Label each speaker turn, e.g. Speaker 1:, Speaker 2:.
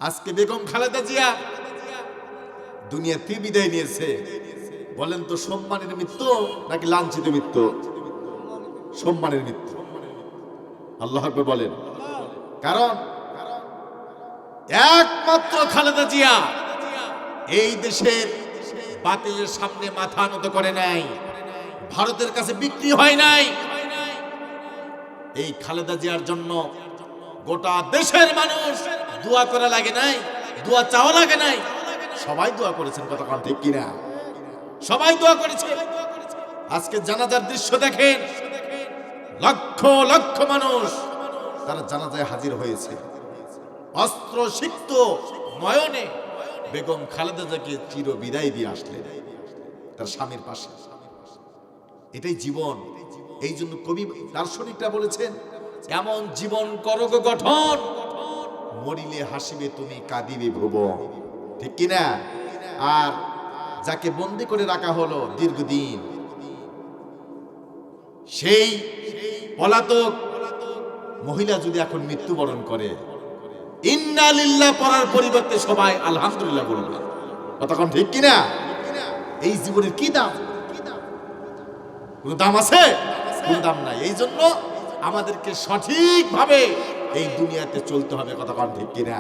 Speaker 1: আজকে বেগম খালেদা জিয়া দুনিয়াতে বিদায় নিয়েছে। বলেন তো সম্মানের মৃত্যু নাকি লাঞ্ছিত মৃত্যু? সম্মানের মৃত্যু। আল্লাহু আকবার বলেন। কারণ একমাত্র খালেদা জিয়া এই দেশের বাতিলের সামনে মাথা নত করে নাই, ভারতের কাছে বিক্রি হয় নাই। এই খালেদা জিয়ার জন্য গোটা দেশের মানুষ দোয়া করা লাগে নাই, দোয়া চাওয়া লাগে নাই, সবাই দোয়া করেছেন। কথা কোন ঠিক কিনা? সবাই দোয়া করেছে। আজকে জানাজার দৃশ্য দেখেন, লক্ষ লক্ষ মানুষ তারা জানাজায় হাজির হয়েছে। অস্ত্র সিক্ত নয়নে বেগম খালেদা জিয়াকে চির বিদায় দিয়ে আসলেন তার স্বামীর পাশে। এটাই জীবন। এই জন্য কবি দার্শনিকরা বলেছেন, এমন জীবন করো গো গঠন, মরিলে হাসিবে তুমি কাঁদিবে ভুবন। ঠিক কিনা? আর যাকে বন্দি করে রাখা হলো দীর্ঘদিন, সেই পলাতক মহিলা যদি এখন মৃত্যুবরণ করে, ইন্না লিল্লাহ পড়ার পরিবর্তে সবাই আলহামদুলিল্লাহ বলবে। কতক্ষণ ঠিক কিনা? এই জীবনের কি দাম? কোনো দাম আছে? কোনো দাম নাই। এই জন্য আমাদেরকে সঠিকভাবে এই দুনিয়াতে চলতে হবে। কতক্ষণ ঠিক কিনা?